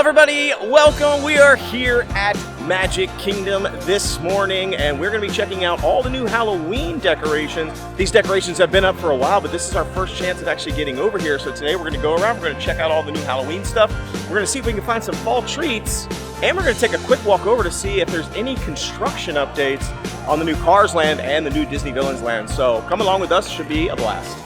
everybody, welcome. We are here at Magic Kingdom this morning, and we're going to be checking out all the new Halloween decorations. These decorations have been up for a while, but this is our first chance of actually getting over here. So today we're going to go around, we're going to check out all the new Halloween stuff. We're going to see if we can find some fall treats, and we're going to take a quick walk over to see if there's any construction updates on the new Cars Land and the new Disney Villains Land. So come along with us, should be a blast.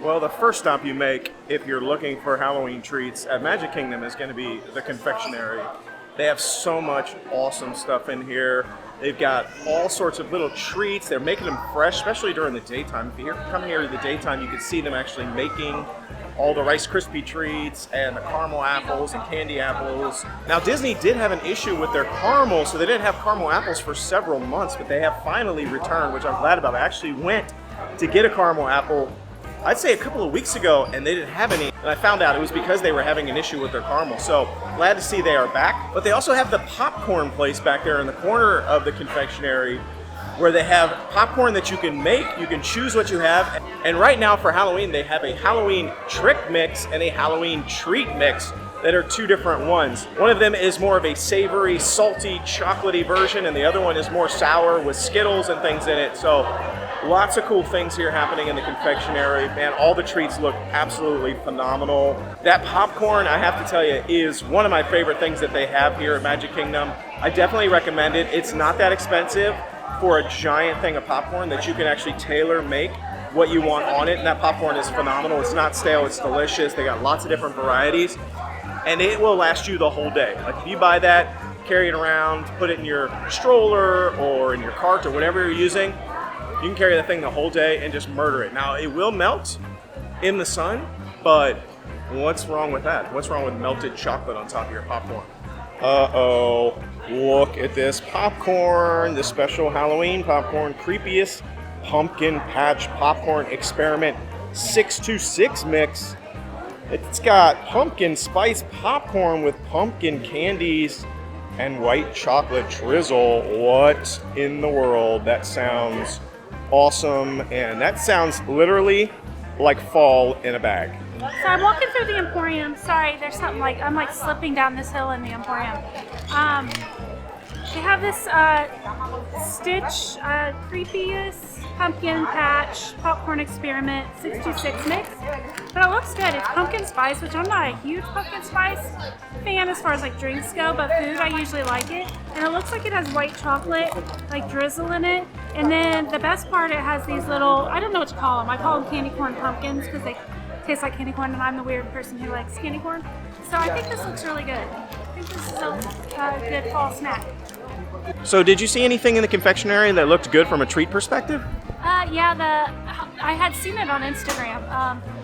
Well, the first stop you make if you're looking for Halloween treats at Magic Kingdom is going to be the confectionery. They have so much awesome stuff in here. They've got all sorts of little treats. They're making them fresh, especially during the daytime. If you come here in the daytime, you can see them actually making all the Rice Krispie treats and the caramel apples and candy apples. Now, Disney did have an issue with their caramel, so they didn't have caramel apples for several months, but they have finally returned, which I'm glad about. I actually went to get a caramel apple I'd say a couple of weeks ago, and they didn't have any, and I found out it was because they were having an issue with their caramel. So glad to see they are back. But they also have the popcorn place back there in the corner of the confectionery where they have popcorn that you can make, you can choose what you have. And right now for Halloween, they have a Halloween trick mix and a Halloween treat mix that are two different ones. One of them is more of a savory, salty, chocolatey version, and the other one is more sour with Skittles and things in it. So lots of cool things here happening in the confectionery. Man, all the treats look absolutely phenomenal. That popcorn, I have to tell you, is one of my favorite things that they have here at Magic Kingdom. I definitely recommend it. It's not that expensive for a giant thing of popcorn that you can actually tailor make what you want on it. And that popcorn is phenomenal. It's not stale, it's delicious. They got lots of different varieties, and it will last you the whole day. Like if you buy that, carry it around, put it in your stroller or in your cart or whatever you're using, you can carry that thing the whole day and just murder it. Now, it will melt in the sun, but what's wrong with that? What's wrong with melted chocolate on top of your popcorn? Uh-oh, look at this popcorn, the special Halloween popcorn, creepiest pumpkin patch popcorn experiment 626 mix. It's got pumpkin spice popcorn with pumpkin candies and white chocolate drizzle. What in the world? That sounds awesome, and that sounds literally like fall in a bag. So I'm walking through the Emporium. Sorry, there's something like, I'm like slipping down this hill in the Emporium. They have this Stitch creepiest pumpkin patch popcorn experiment 626 mix, but it looks good. It's pumpkin spice, which I'm not a huge pumpkin spice fan as far as like drinks go, but food I usually like it. And it looks like it has white chocolate like drizzle in it. And then the best part, it has these little, I don't know what to call them. I call them candy corn pumpkins because they taste like candy corn, and I'm the weird person who likes candy corn. So I think this looks really good. I think this is a good fall snack. So did you see anything in the confectionery that looked good from a treat perspective? Yeah, I had seen it on Instagram.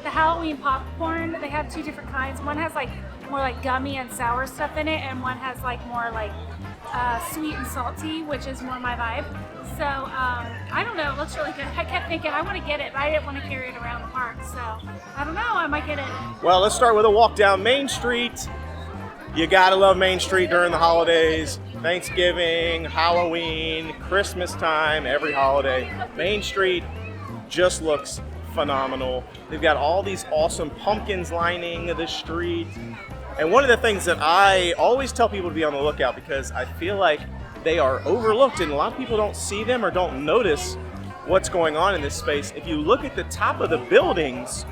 The Halloween popcorn, they have two different kinds. One has like more like gummy and sour stuff in it, and one has like more like sweet and salty, which is more my vibe. So I don't know, it looks really good. I kept thinking I want to get it, but I didn't want to carry it around the park. So I don't know, I might get it. Well, let's start with a walk down Main Street. You gotta love Main Street during the holidays. Thanksgiving, Halloween, Christmas time, every holiday. Main Street just looks phenomenal. They've got all these awesome pumpkins lining the street. And one of the things that I always tell people to be on the lookout, because I feel like they are overlooked and a lot of people don't see them or don't notice what's going on in this space. If you look at the top of the buildings,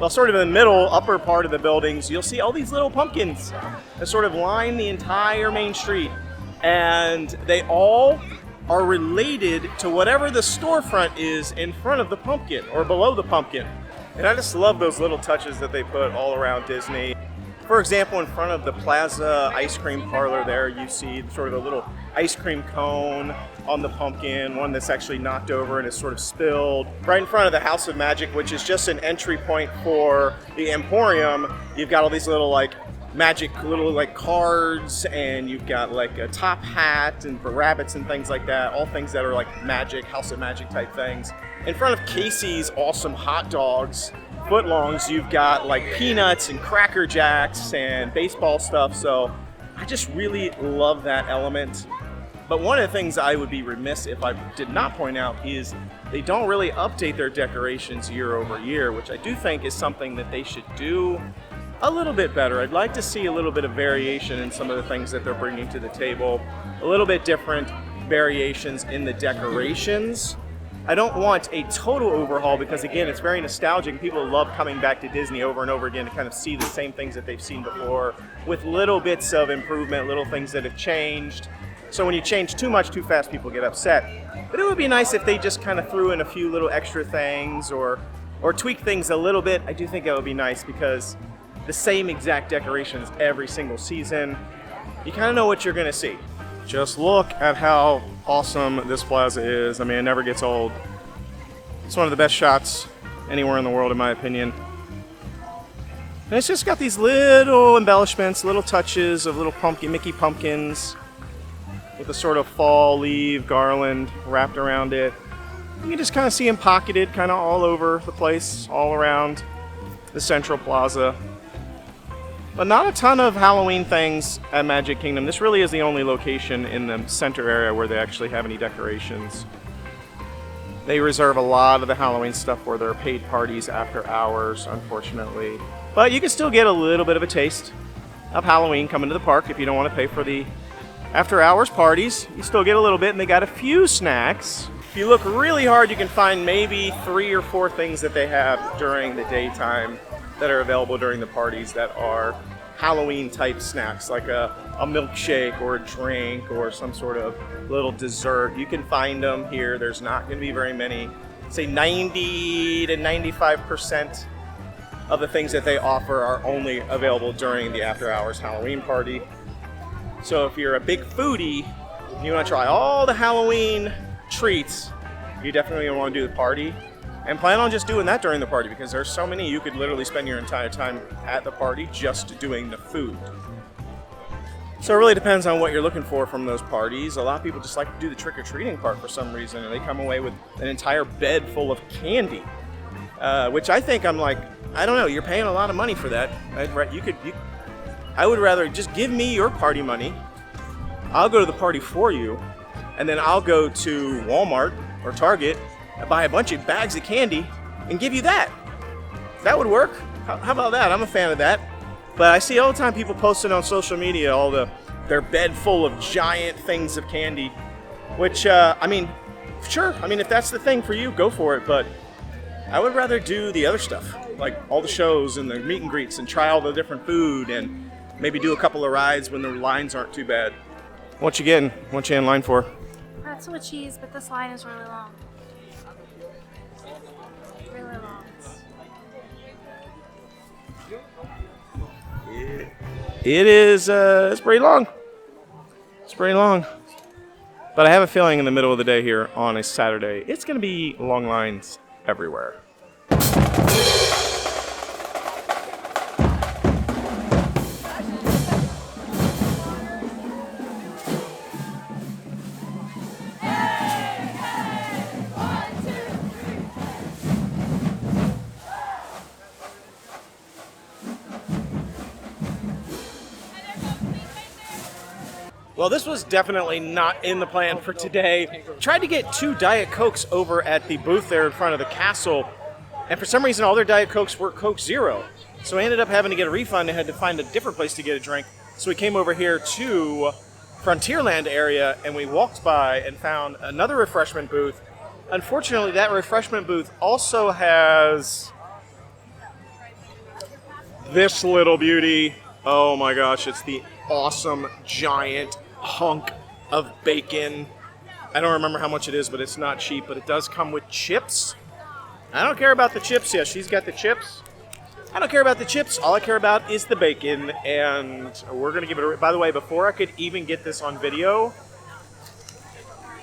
well, sort of in the middle, upper part of the buildings, you'll see all these little pumpkins that sort of line the entire Main Street. And they all are related to whatever the storefront is in front of the pumpkin or below the pumpkin. And I just love those little touches that they put all around Disney. For example, in front of the Plaza ice cream parlor there, you see sort of a little ice cream cone on the pumpkin, one that's actually knocked over and is sort of spilled. Right in front of the House of Magic, which is just an entry point for the Emporium, you've got all these little like magic little like cards, and you've got like a top hat and for rabbits and things like that, all things that are like magic, House of Magic type things. In front of Casey's awesome hot dogs, footlongs, you've got like peanuts and Cracker Jacks and baseball stuff. So I just really love that element. But one of the things I would be remiss if I did not point out is they don't really update their decorations year over year, which I do think is something that they should do a little bit better. I'd like to see a little bit of variation in some of the things that they're bringing to the table, a little bit different variations in the decorations. I don't want a total overhaul because, again, it's very nostalgic. People love coming back to Disney over and over again to kind of see the same things that they've seen before with little bits of improvement, little things that have changed. So when you change too much too fast, people get upset. But it would be nice if they just kind of threw in a few little extra things or tweak things a little bit. I do think that would be nice because the same exact decorations every single season, you kind of know what you're going to see. Just look at how awesome this plaza is. I mean, it never gets old. It's one of the best shots anywhere in the world, in my opinion. And it's just got these little embellishments, little touches of little Mickey pumpkins with a sort of fall leaf garland wrapped around it. You can just kind of see them pocketed kind of all over the place, all around the central plaza. But not a ton of Halloween things at Magic Kingdom. This really is the only location in the center area where they actually have any decorations. They reserve a lot of the Halloween stuff for their paid parties after hours, unfortunately. But you can still get a little bit of a taste of Halloween coming to the park if you don't want to pay for the after hours parties. You still get a little bit, and they got a few snacks. If you look really hard, you can find maybe 3 or 4 things that they have during the daytime that are available during the parties that are Halloween type snacks, like a milkshake or a drink or some sort of little dessert. You can find them here. There's not going to be very many. Say 90 to 95% of the things that they offer are only available during the after hours Halloween party. So if you're a big foodie and you want to try all the Halloween treats, you definitely want to do the party. And plan on just doing that during the party because there's so many you could literally spend your entire time at the party just doing the food. So it really depends on what you're looking for from those parties. A lot of people just like to do the trick-or-treating part for some reason, and they come away with an entire bed full of candy, which I think I'm like, I don't know, you're paying a lot of money for that. I would rather just give me your party money. I'll go to the party for you, and then I'll go to Walmart or Target and buy a bunch of bags of candy and give you that. That would work. How about that? I'm a fan of that. But I see all the time people posting on social media their bed full of giant things of candy, which, I mean, sure. I mean, if that's the thing for you, go for it. But I would rather do the other stuff, like all the shows and the meet and greets and try all the different food and maybe do a couple of rides when the lines aren't too bad. What you getting? What you in line for? Pretzel with cheese, but this line is really long. Really long. It is, it's pretty long. It's pretty long. But I have a feeling in the middle of the day here on a Saturday, it's going to be long lines everywhere. Well, this was definitely not in the plan for today. Tried to get 2 Diet Cokes over at the booth there in front of the castle, and for some reason all their Diet Cokes were Coke Zero. So I ended up having to get a refund and had to find a different place to get a drink. So we came over here to Frontierland area, and we walked by and found another refreshment booth. Unfortunately, that refreshment booth also has this little beauty. Oh my gosh, it's the awesome giant hunk of bacon. I don't remember how much it is, but it's not cheap, but it does come with chips. I don't care about the chips. Yeah, she's got the chips. I don't care about the chips. All I care about is the bacon, and we're going to give it a... By the way, before I could even get this on video,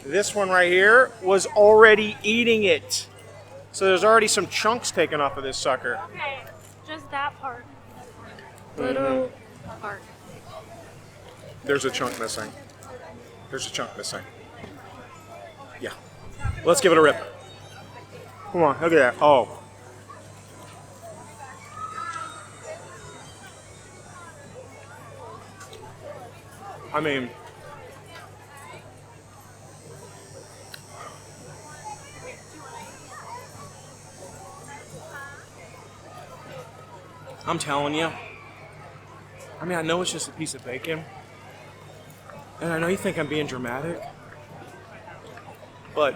this one right here was already eating it. So there's already some chunks taken off of this sucker. Okay, just that part. Little part. There's a chunk missing. There's a chunk missing. Yeah. Let's give it a rip. Come on, look at that. Oh. I mean, I'm telling you. I mean, I know it's just a piece of bacon. And I know you think I'm being dramatic. But,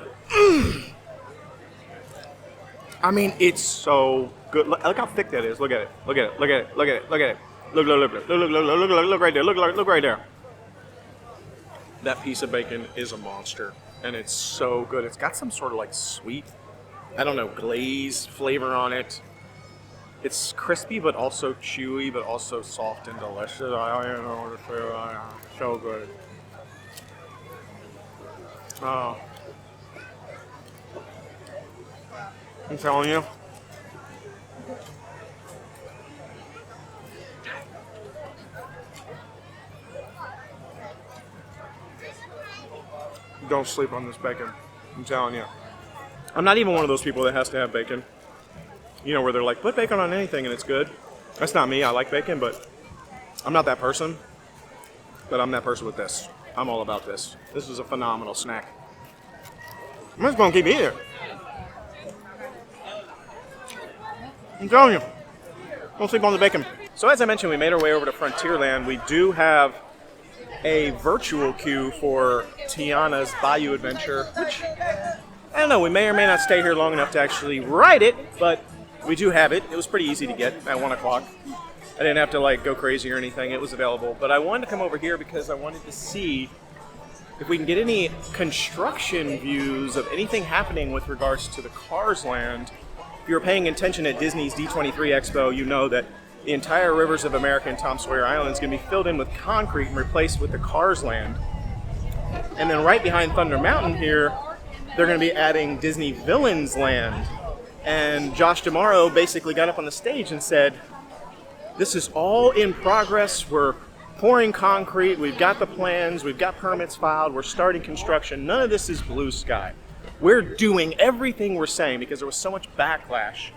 I mean, it's so good. Look how thick that is. Look at it. Look at it. Look at it. Look at it. Look at it. Look right there. Look right there. That piece of bacon is a monster. And it's so good. It's got some sort of like sweet, I don't know, glaze flavor on it. It's crispy, but also chewy, but also soft and delicious. I don't know what to say. So good. Oh. I'm telling you. Don't sleep on this bacon. I'm telling you. I'm not even one of those people that has to have bacon. You know, where they're like, put bacon on anything and it's good. That's not me. I like bacon, but I'm not that person. But I'm that person with this. I'm all about this. This is a phenomenal snack. I'm just going to keep eating it. I'm telling you. Don't sleep on the bacon. So as I mentioned, we made our way over to Frontierland. We do have a virtual queue for Tiana's Bayou Adventure, which, I don't know, we may or may not stay here long enough to actually ride it, but we do have it. It was pretty easy to get at 1 o'clock. I didn't have to like go crazy or anything. It was available. But I wanted to come over here because I wanted to see if we can get any construction views of anything happening with regards to the Cars Land. If you were paying attention at Disney's D23 Expo, you know that the entire Rivers of America and Tom Sawyer Island is going to be filled in with concrete and replaced with the Cars Land. And then right behind Thunder Mountain here, they're going to be adding Disney Villains Land. And Josh D'Amaro basically got up on the stage and said, this is all in progress. We're pouring concrete. We've got the plans. We've got permits filed. We're starting construction. None of this is blue sky. We're doing everything we're saying because there was so much backlash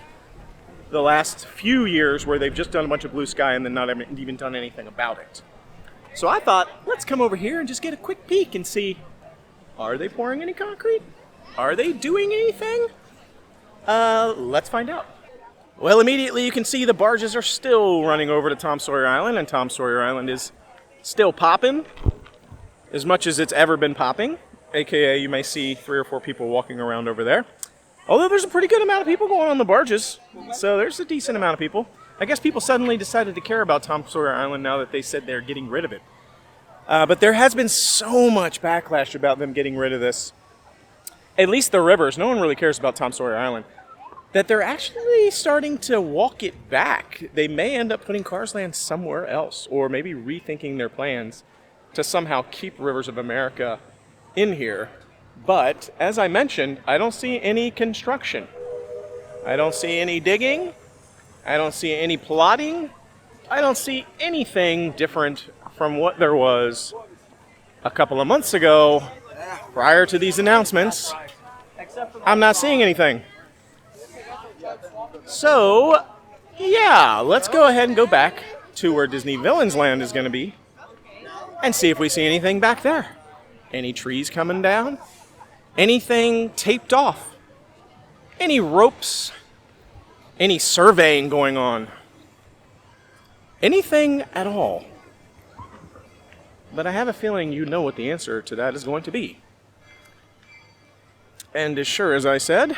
the last few years where they've just done a bunch of blue sky and then not even done anything about it. So I thought, let's come over here and just get a quick peek and see, are they pouring any concrete? Are they doing anything? Let's find out. Well, immediately you can see the barges are still running over to Tom Sawyer Island, and Tom Sawyer Island is still popping as much as it's ever been popping. AKA, you may see 3 or 4 people walking around over there. Although there's a pretty good amount of people going on the barges, so there's a decent amount of people. I guess people suddenly decided to care about Tom Sawyer Island now that they said they're getting rid of it. But there has been so much backlash about them getting rid of this. At least the Rivers, no one really cares about Tom Sawyer Island. That they're actually starting to walk it back. They may end up putting Cars Land somewhere else, or maybe rethinking their plans to somehow keep Rivers of America in here. But, as I mentioned, I don't see any construction. I don't see any digging. I don't see any plotting. I don't see anything different from what there was a couple of months ago prior to these announcements. I'm not seeing anything. So, yeah, let's go ahead and go back to where Disney Villains Land is going to be and see if we see anything back there. Any trees coming down? Anything taped off? Any ropes? Any surveying going on? Anything at all? But I have a feeling you know what the answer to that is going to be. And as sure as I said,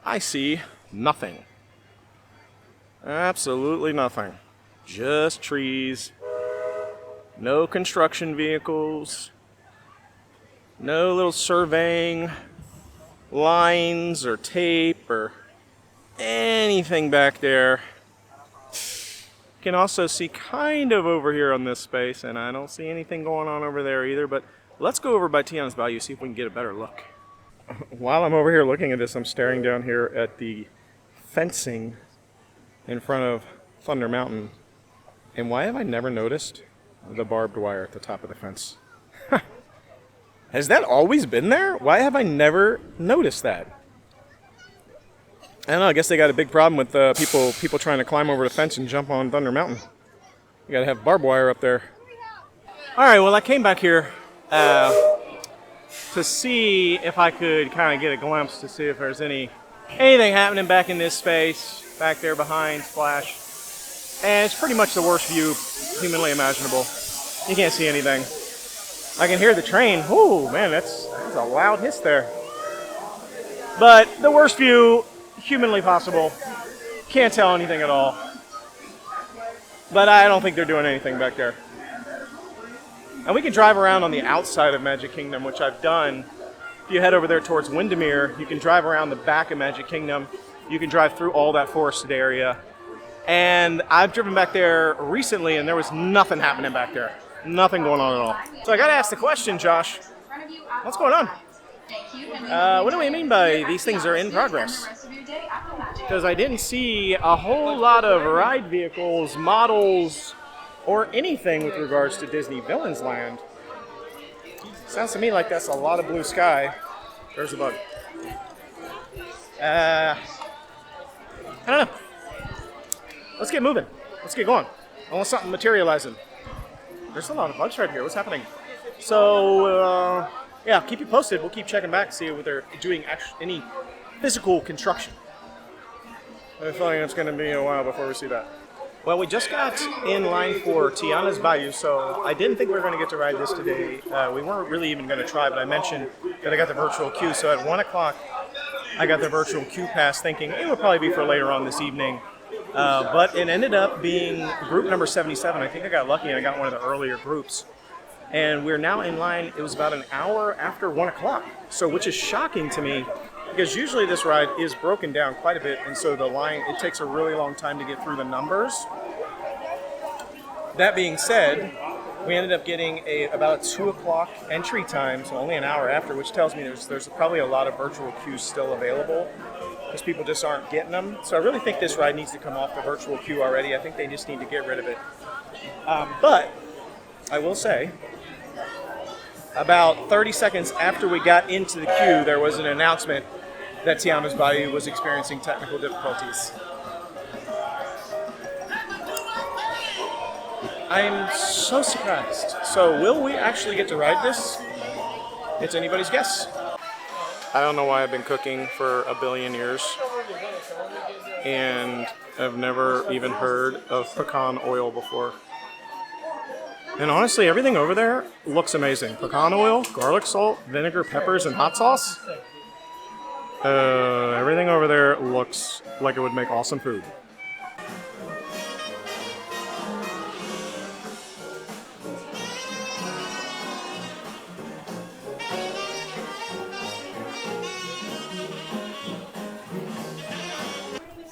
I see nothing. Absolutely nothing. Just trees. No construction vehicles. No little surveying lines or tape or anything back there. You can also see kind of over here on this space, and I don't see anything going on over there either, but let's go over by TIANA'S Bayou, see if we can get a better look. While I'm over here looking at this, I'm staring down here at the fencing in front of Thunder Mountain. And why have I never noticed the barbed wire at the top of the fence? Has that always been there? Why have I never noticed that? I don't know, I guess they got a big problem with people trying to climb over the fence and jump on Thunder Mountain. You gotta have barbed wire up there. All right, well, I came back here to see if I could kind of get a glimpse to see if there's anything happening back in this space, back there behind Splash. And it's pretty much the worst view humanly imaginable. You can't see anything. I can hear the train. Ooh, man, that's a loud hiss there. But the worst view humanly possible. Can't tell anything at all. But I don't think they're doing anything back there. And we can drive around on the outside of Magic Kingdom, which I've done. If you head over there towards Windermere, you can drive around the back of Magic Kingdom. You can drive through all that forested area. And I've driven back there recently, and there was nothing happening back there. Nothing going on at all. So I got to ask the question, Josh. What's going on? What do we mean by these things are in progress? Because I didn't see a whole lot of ride vehicles, models, or anything with regards to Disney Villains Land. Sounds to me like that's a lot of blue sky. There's a bug. I don't know. Let's get moving. Let's get going. I want something materializing. There's a lot of bugs right here. What's happening? So, yeah, keep you posted. We'll keep checking back, see if they're doing any physical construction. I have a feeling it's going to be a while before we see that. Well, we just got in line for TIANA'S Bayou, so I didn't think we were going to get to ride this today. We weren't really even going to try, but I mentioned that I got the virtual queue. So at 1 o'clock, I got the virtual queue pass thinking it would probably be for later on this evening. But it ended up being group number 77. I think I got lucky and I got one of the earlier groups. And we're now in line. It was about an hour after 1 o'clock, so which is shocking to me because usually this ride is broken down quite a bit, and so the line, it takes a really long time to get through the numbers. That being said, we ended up getting about a 2 o'clock entry time, so only an hour after, which tells me there's probably a lot of virtual queues still available because people just aren't getting them. So I really think this ride needs to come off the virtual queue already. I think they just need to get rid of it. But I will say, about 30 seconds after we got into the queue, there was an announcement that TIANA'S Bayou was experiencing technical difficulties. I'm so surprised. So will we actually get to ride this? It's anybody's guess. I don't know why I've been cooking for a billion years and I've never even heard of pecan oil before. And honestly, everything over there looks amazing. Pecan oil, garlic salt, vinegar, peppers, and hot sauce. Everything over there looks like it would make awesome food.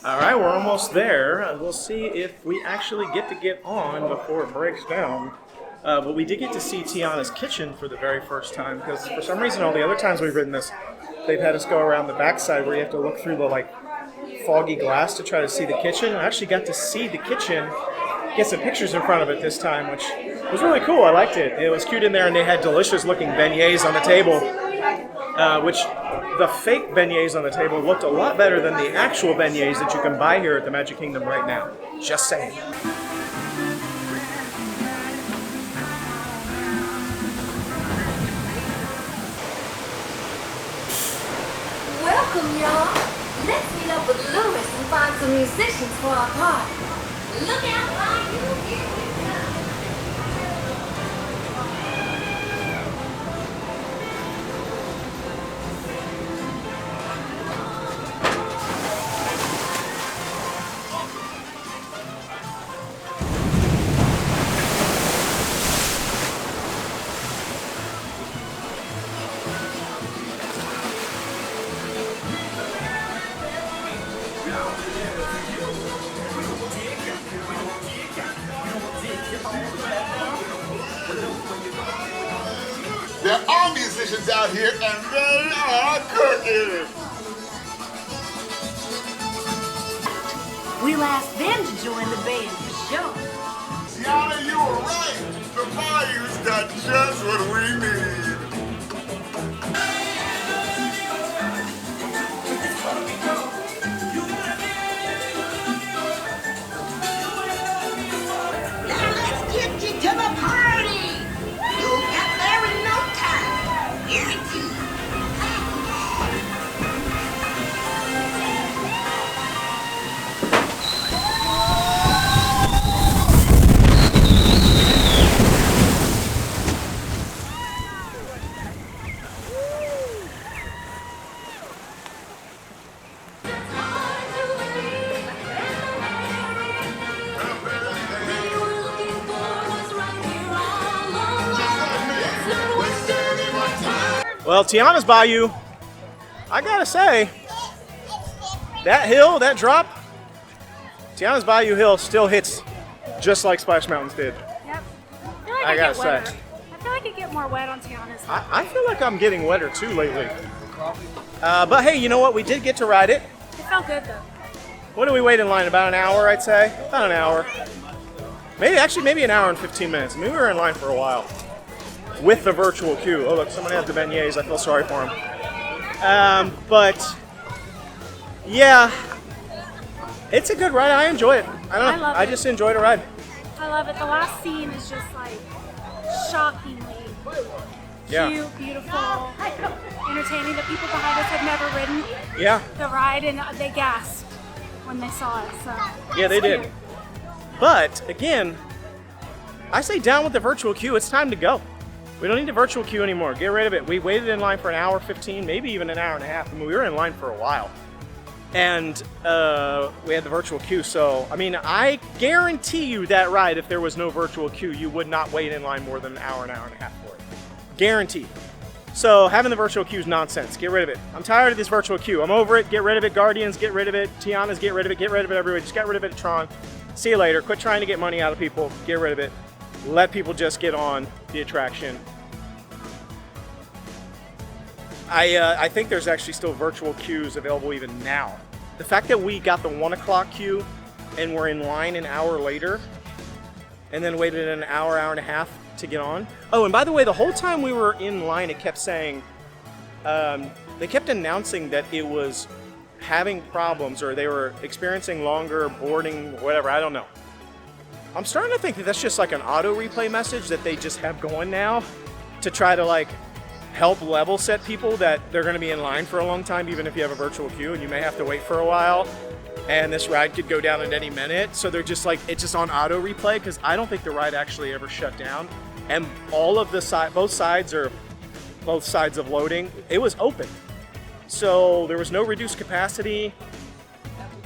All right, we're almost there. We'll see if we actually get on before it breaks down. But we did get to see Tiana's kitchen for the very first time because for some reason all the other times we've ridden this, they've had us go around the backside where you have to look through the foggy glass to try to see the kitchen. I actually got to see the kitchen, get some pictures in front of it this time, which was really cool. I liked it. It was cute in there, and they had delicious looking beignets on the table, which the fake beignets on the table looked a lot better than the actual beignets that you can buy here at the Magic Kingdom right now. Just saying. Welcome, y'all. Let's meet up with Lewis and find some musicians for our party. Look out for you, here we come. There are musicians out here and they are cooking. We'll ask them to join the band for sure. Tiana, you were right. The Bayou's got just what we need. Now let's get you to the party. Well, Tiana's Bayou, I gotta say, that hill, that drop, Tiana's Bayou Hill still hits just like Splash Mountains did. Yep. I feel like I gotta get wetter. say. I feel like it get more wet on Tiana's. I feel like I'm getting wetter too lately. But hey, you know what? We did get to ride it. It felt good though. What did we wait in line? About an hour, I'd say. About an hour. Maybe an hour and 15 minutes. I mean, we were in line for a while with the virtual queue. Oh, look, someone had the beignets. I feel sorry for him. But yeah, it's a good ride. I enjoy it. I love it. just enjoyed a ride. I love it. The last scene is just like shockingly Yeah. cute, beautiful, entertaining. The people behind us had never ridden Yeah. the ride, and they gasped when they saw it. So Yeah, they it's did. cute. But again, I say down with the virtual queue. It's time to go. We don't need the virtual queue anymore. Get rid of it. We waited in line for an hour 15, maybe even an hour and a half. I mean, we were in line for a while. And we had the virtual queue. So, I mean, I guarantee you that ride, if there was no virtual queue, you would not wait in line more than an hour and a half for it. Guaranteed. So, having the virtual queue is nonsense. Get rid of it. I'm tired of this virtual queue. I'm over it. Get rid of it. Guardians, get rid of it. Tiana's, get rid of it. Get rid of it, everybody. Just get rid of it, Tron. See you later. Quit trying to get money out of people. Get rid of it. Let people just get on the attraction. I think there's actually still virtual queues available even now. The fact that we got the 1 o'clock queue and we're in line an hour later and then waited an hour and a half to get on. Oh, and by the way, the whole time we were in line, it kept saying, they kept announcing that it was having problems or they were experiencing longer boarding, whatever, I don't know. I'm starting to think that that's just like an auto replay message that they just have going now to try to like help level set people that they're going to be in line for a long time, even if you have a virtual queue and you may have to wait for a while and this ride could go down at any minute. So they're just like, it's just on auto replay because I don't think the ride actually ever shut down. And all of the both sides of loading, it was open. So there was no reduced capacity.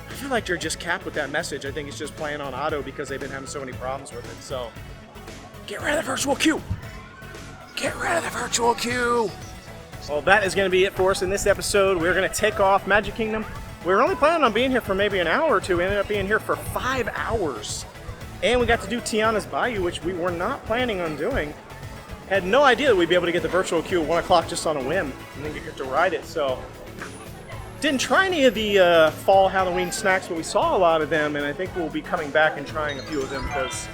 I feel like they're just capped with that message. I think it's just playing on auto because they've been having so many problems with it. So get rid of the virtual queue. Get rid of the virtual queue. Well, that is going to be it for us in this episode. We're going to take off Magic Kingdom. We were only planning on being here for maybe an hour or two. We ended up being here for 5 hours. And we got to do Tiana's Bayou, which we were not planning on doing. Had no idea that we'd be able to get the virtual queue at 1 o'clock just on a whim. And then get to ride it. So didn't try any of the fall Halloween snacks, but we saw a lot of them. And I think we'll be coming back and trying a few of them because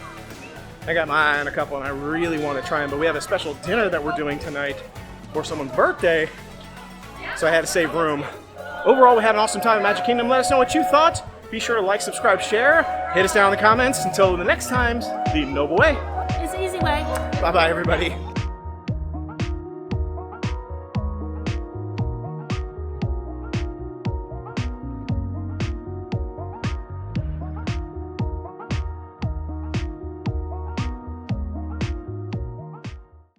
I got my eye on a couple and I really want to try them, but we have a special dinner that we're doing tonight for someone's birthday, so I had to save room. Overall, we had an awesome time at Magic Kingdom. Let us know what you thought. Be sure to like, subscribe, share. Hit us down in the comments. Until the next time, the Noble Way. It's the easy way. Bye-bye, everybody.